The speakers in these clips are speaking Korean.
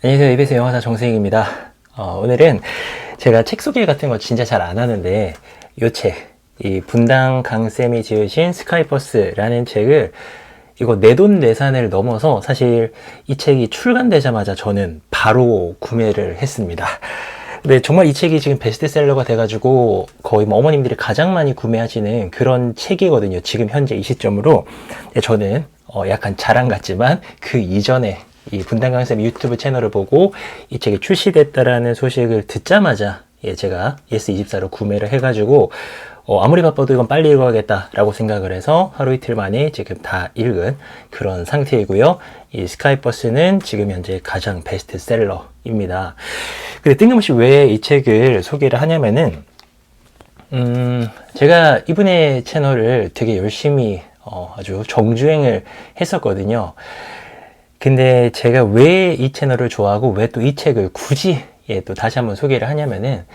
안녕하세요. EBS 영화사 정승익입니다. 오늘은 제가 책 소개 같은 거 진짜 잘 안 하는데 이 책, 이 분당 강쌤이 지으신 스카이버스라는 책을 이거 내돈내산을 넘어서 사실 이 책이 출간되자마자 저는 바로 구매를 했습니다. 근데 정말 이 책이 지금 베스트셀러가 돼가지고 거의 뭐 어머님들이 가장 많이 구매하시는 그런 책이거든요. 지금 현재 이 시점으로. 저는 약간 자랑 같지만 그 이전에 이 분당강쌤 유튜브 채널을 보고 이 책이 출시됐다라는 소식을 듣자마자 제가 예스24로 구매를 해가지고 아무리 바빠도 이건 빨리 읽어야겠다라고 생각을 해서 하루 이틀 만에 지금 다 읽은 그런 상태이고요. 이 스카이버스는 지금 현재 가장 베스트셀러입니다. 근데 뜬금없이 왜 이 책을 소개를 하냐면은 제가 이분의 채널을 되게 열심히 아주 정주행을 했었거든요. 근데 제가 왜 이 채널을 좋아하고 왜 또 이 책을 굳이 또 다시 한번 소개를 하냐면은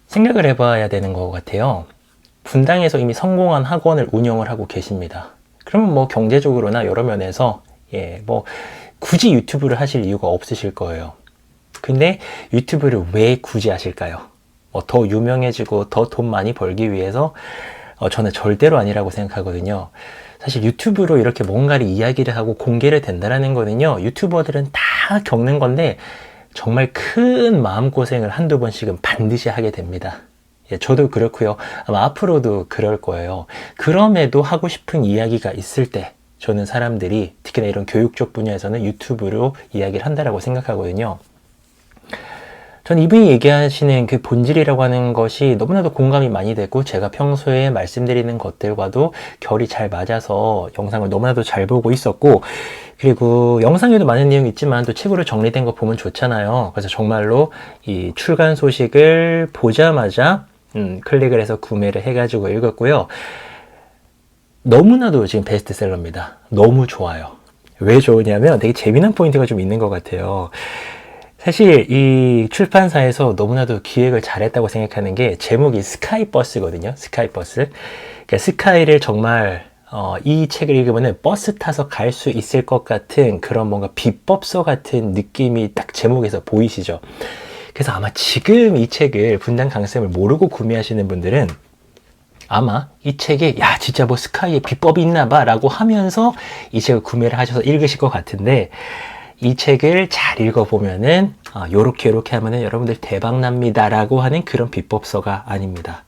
생각을 해봐야 되는 것 같아요. 분당에서 이미 성공한 학원을 운영을 하고 계십니다. 그러면 뭐 경제적으로나 여러 면에서 뭐 굳이 유튜브를 하실 이유가 없으실 거예요. 근데 유튜브를 왜 굳이 하실까요? 더 유명해지고 더 돈 많이 벌기 위해서? 저는 절대로 아니라고 생각하거든요. 사실 유튜브로 이렇게 뭔가를 이야기를 하고 공개를 된다는 거는요, 유튜버들은 다 겪는 건데 정말 큰 마음고생을 한두 번씩은 반드시 하게 됩니다. 저도 그렇고요. 아마 앞으로도 그럴 거예요. 그럼에도 하고 싶은 이야기가 있을 때 저는 사람들이 특히나 이런 교육적 분야에서는 유튜브로 이야기를 한다라고 생각하거든요. 전 이분이 얘기하시는 그 본질이라고 하는 것이 너무나도 공감이 많이 되고 제가 평소에 말씀드리는 것들과도 결이 잘 맞아서 영상을 너무나도 잘 보고 있었고, 그리고 영상에도 많은 내용이 있지만 또 책으로 정리된 거 보면 좋잖아요. 그래서 정말로 이 출간 소식을 보자마자 클릭을 해서 구매를 해가지고 읽었고요. 너무나도 지금 베스트셀러입니다. 너무 좋아요. 왜 좋으냐면 되게 재미난 포인트가 좀 있는 것 같아요. 사실 이 출판사에서 너무나도 기획을 잘했다고 생각하는 게 제목이 스카이버스거든요. 스카이버스. 그러니까 스카이를 정말 이 책을 읽으면 버스 타서 갈 수 있을 것 같은 그런 뭔가 비법서 같은 느낌이 딱 제목에서 보이시죠. 그래서 아마 지금 이 책을 분당 강쌤을 모르고 구매하시는 분들은 아마 이 책에 야 진짜 뭐 스카이에 비법이 있나 봐 라고 하면서 이 책을 구매를 하셔서 읽으실 것 같은데, 이 책을 잘 읽어보면은 요렇게 하면은 여러분들 대박납니다 라고 하는 그런 비법서가 아닙니다.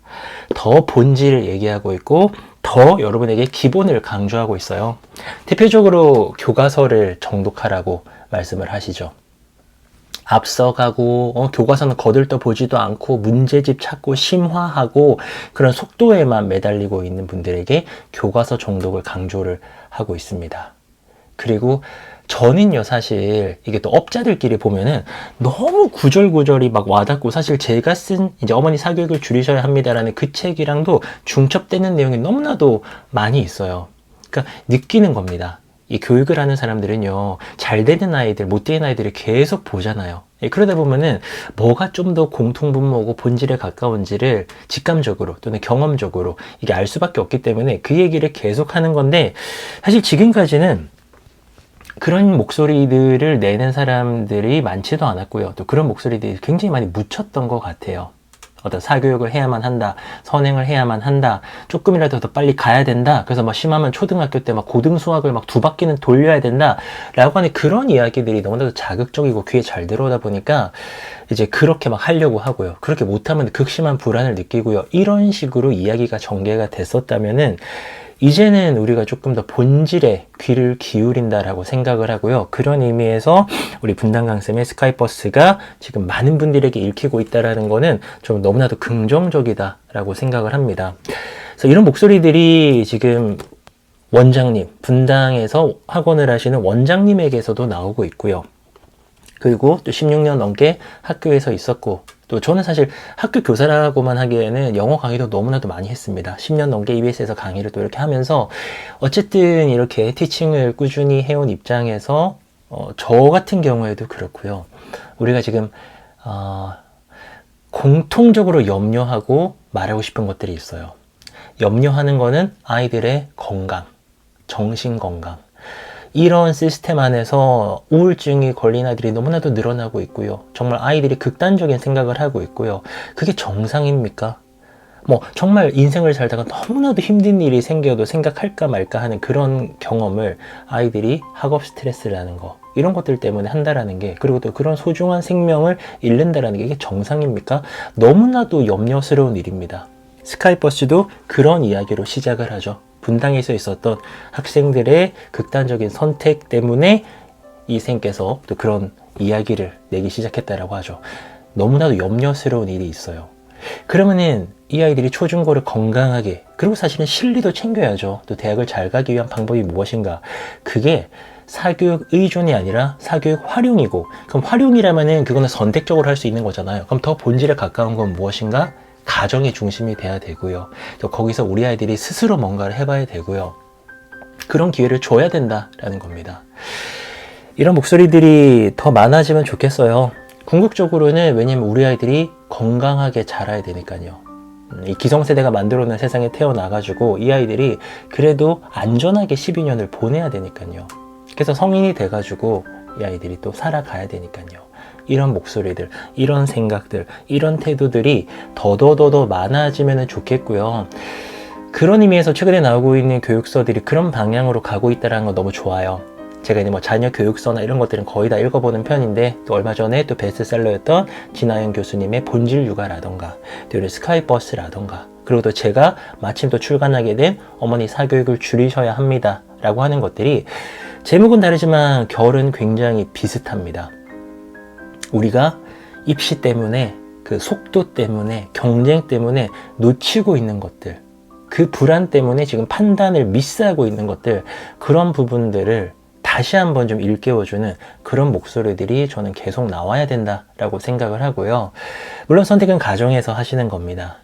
더 본질을 얘기하고 있고 더 여러분에게 기본을 강조하고 있어요. 대표적으로 교과서를 정독하라고 말씀을 하시죠. 앞서가고 교과서는 거들떠 보지도 않고 문제집 찾고 심화하고 그런 속도에만 매달리고 있는 분들에게 교과서 정독을 강조를 하고 있습니다. 그리고 저는요, 사실 이게 또 업자들끼리 보면은 너무 구절구절이 막 와닿고, 사실 제가 쓴 이제 어머니 사교육을 줄이셔야 합니다라는 그 책이랑도 중첩되는 내용이 너무나도 많이 있어요. 그러니까 느끼는 겁니다. 이 교육을 하는 사람들은요, 잘 되는 아이들, 못 되는 아이들을 계속 보잖아요. 그러다 보면은 뭐가 좀 더 공통분모고 본질에 가까운지를 직감적으로 또는 경험적으로 이게 알 수밖에 없기 때문에 그 얘기를 계속 하는 건데, 사실 지금까지는 그런 목소리들을 내는 사람들이 많지도 않았고요. 또 그런 목소리들이 굉장히 많이 묻혔던 것 같아요. 어떤 사교육을 해야만 한다, 선행을 해야만 한다, 조금이라도 더 빨리 가야 된다, 그래서 막 심하면 초등학교 때 막 고등 수학을 막 2바퀴는 돌려야 된다 라고 하는 그런 이야기들이 너무나도 자극적이고 귀에 잘 들어오다 보니까 이제 그렇게 막 하려고 하고요. 그렇게 못하면 극심한 불안을 느끼고요. 이런 식으로 이야기가 전개가 됐었다면은 이제는 우리가 조금 더 본질에 귀를 기울인다라고 생각을 하고요. 그런 의미에서 우리 분당강쌤의 스카이버스가 지금 많은 분들에게 읽히고 있다는 거는 좀 너무나도 긍정적이다라고 생각을 합니다. 그래서 이런 목소리들이 지금 원장님, 분당에서 학원을 하시는 원장님에게서도 나오고 있고요. 그리고 또 16년 넘게 학교에서 있었고, 또 저는 사실 학교 교사라고만 하기에는 영어 강의도 너무나도 많이 했습니다. 10년 넘게 EBS에서 강의를 또 이렇게 하면서 어쨌든 이렇게 티칭을 꾸준히 해온 입장에서 저 같은 경우에도 그렇고요. 우리가 지금 공통적으로 염려하고 말하고 싶은 것들이 있어요. 염려하는 거는 아이들의 건강, 정신 건강. 이런 시스템 안에서 우울증이 걸린 아이들이 너무나도 늘어나고 있고요. 정말 아이들이 극단적인 생각을 하고 있고요. 그게 정상입니까? 뭐 정말 인생을 살다가 너무나도 힘든 일이 생겨도 생각할까 말까 하는 그런 경험을 아이들이 학업 스트레스라는 거, 이런 것들 때문에 한다라는 게, 그리고 또 그런 소중한 생명을 잃는다라는 게 이게 정상입니까? 너무나도 염려스러운 일입니다. 스카이버스도 그런 이야기로 시작을 하죠. 분당에서 있었던 학생들의 극단적인 선택 때문에 이 쌤께서 또 그런 이야기를 내기 시작했다라고 하죠. 너무나도 염려스러운 일이 있어요. 그러면은 이 아이들이 초중고를 건강하게, 그리고 사실은 실리도 챙겨야죠. 또 대학을 잘 가기 위한 방법이 무엇인가? 그게 사교육 의존이 아니라 사교육 활용이고, 그럼 활용이라면은 그거는 선택적으로 할 수 있는 거잖아요. 그럼 더 본질에 가까운 건 무엇인가? 가정의 중심이 돼야 되고요. 또 거기서 우리 아이들이 스스로 뭔가를 해봐야 되고요. 그런 기회를 줘야 된다라는 겁니다. 이런 목소리들이 더 많아지면 좋겠어요. 궁극적으로는, 왜냐면 우리 아이들이 건강하게 자라야 되니까요. 이 기성세대가 만들어낸 세상에 태어나가지고 이 아이들이 그래도 안전하게 12년을 보내야 되니까요. 그래서 성인이 돼가지고 이 아이들이 또 살아가야 되니까요. 이런 목소리들, 이런 생각들, 이런 태도들이 더더더더 많아지면 좋겠고요. 그런 의미에서 최근에 나오고 있는 교육서들이 그런 방향으로 가고 있다는 건 너무 좋아요. 제가 이제 뭐 자녀 교육서나 이런 것들은 거의 다 읽어보는 편인데, 또 얼마 전에 또 베스트셀러였던 진아영 교수님의 본질 육아라던가, 또 이런 스카이버스라던가, 그리고 또 제가 마침 또 출간하게 된 어머니 사교육을 줄이셔야 합니다 라고 하는 것들이, 제목은 다르지만 결은 굉장히 비슷합니다. 우리가 입시 때문에, 그 속도 때문에, 경쟁 때문에 놓치고 있는 것들, 그 불안 때문에 지금 판단을 미스하고 있는 것들, 그런 부분들을 다시 한번 좀 일깨워주는 그런 목소리들이 저는 계속 나와야 된다라고 생각을 하고요. 물론 선택은 가정에서 하시는 겁니다.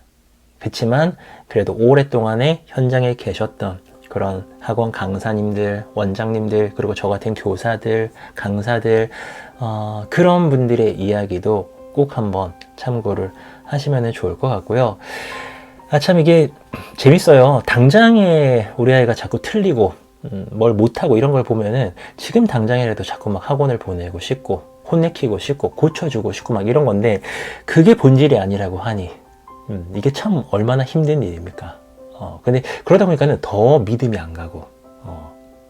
그렇지만 그래도 오랫동안에 현장에 계셨던 그런 학원 강사님들, 원장님들, 그리고 저 같은 교사들, 강사들, 그런 분들의 이야기도 꼭 한번 참고를 하시면 좋을 것 같고요. 참 이게 재밌어요. 당장에 우리 아이가 자꾸 틀리고 뭘 못하고 이런 걸 보면은 지금 당장이라도 자꾸 막 학원을 보내고 싶고, 혼내키고 싶고, 고쳐주고 싶고 막 이런 건데, 그게 본질이 아니라고 하니 이게 참 얼마나 힘든 일입니까? 근데 그러다 보니까는 더 믿음이 안 가고,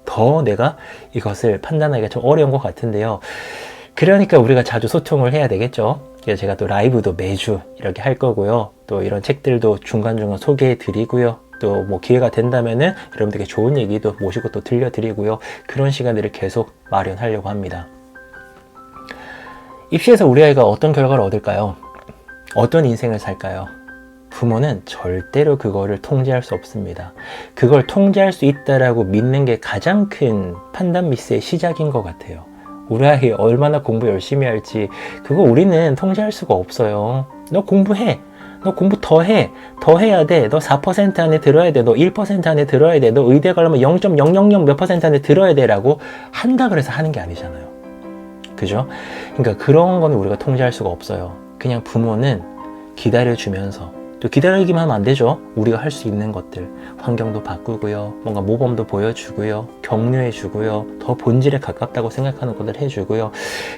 더 내가 이것을 판단하기가 좀 어려운 것 같은데요. 그러니까 우리가 자주 소통을 해야 되겠죠. 그래서 제가 또 라이브도 매주 이렇게 할 거고요. 또 이런 책들도 중간중간 소개해 드리고요. 또 뭐 기회가 된다면은 여러분들께 좋은 얘기도 모시고 또 들려드리고요. 그런 시간들을 계속 마련하려고 합니다. 입시에서 우리 아이가 어떤 결과를 얻을까요? 어떤 인생을 살까요? 부모는 절대로 그거를 통제할 수 없습니다. 그걸 통제할 수 있다라고 믿는 게 가장 큰 판단 미스의 시작인 것 같아요. 우리 아이 얼마나 공부 열심히 할지 그거 우리는 통제할 수가 없어요. 너 공부해. 너 공부 더 해. 더 해야 돼. 너 4% 안에 들어야 돼. 너 1% 안에 들어야 돼. 너 의대 가려면 0.000 몇 % 안에 들어야 돼. 라고 한다 그래서 하는 게 아니잖아요. 그죠? 그러니까 그런 거는 우리가 통제할 수가 없어요. 그냥 부모는 기다려주면서, 또 기다리기만 하면 안 되죠. 우리가 할 수 있는 것들, 환경도 바꾸고요, 뭔가 모범도 보여주고요, 격려해주고요, 더 본질에 가깝다고 생각하는 것들 해주고요,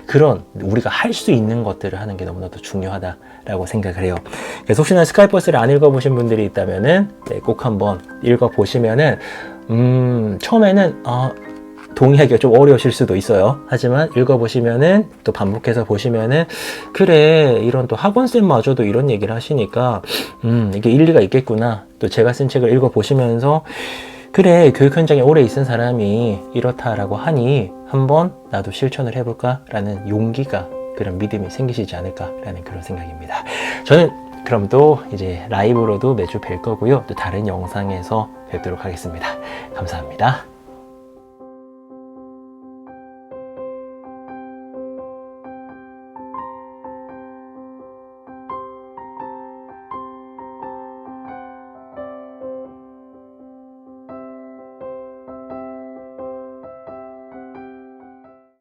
그런 우리가 할 수 있는 것들을 하는 게 너무나도 중요하다라고 생각을 해요. 그래서 혹시나 스카이버스를 안 읽어보신 분들이 있다면은 꼭 한번 읽어보시면은 처음에는 동의하기가 좀 어려우실 수도 있어요. 하지만 읽어보시면은, 또 반복해서 보시면은, 그래, 이런 또 학원쌤마저도 이런 얘기를 하시니까 이게 일리가 있겠구나. 또 제가 쓴 책을 읽어보시면서, 그래, 교육 현장에 오래 있은 사람이 이렇다라고 하니 한번 나도 실천을 해볼까 라는 용기가, 그런 믿음이 생기시지 않을까 라는 그런 생각입니다. 저는 그럼 또 이제 라이브로도 매주 뵐 거고요, 또 다른 영상에서 뵙도록 하겠습니다. 감사합니다.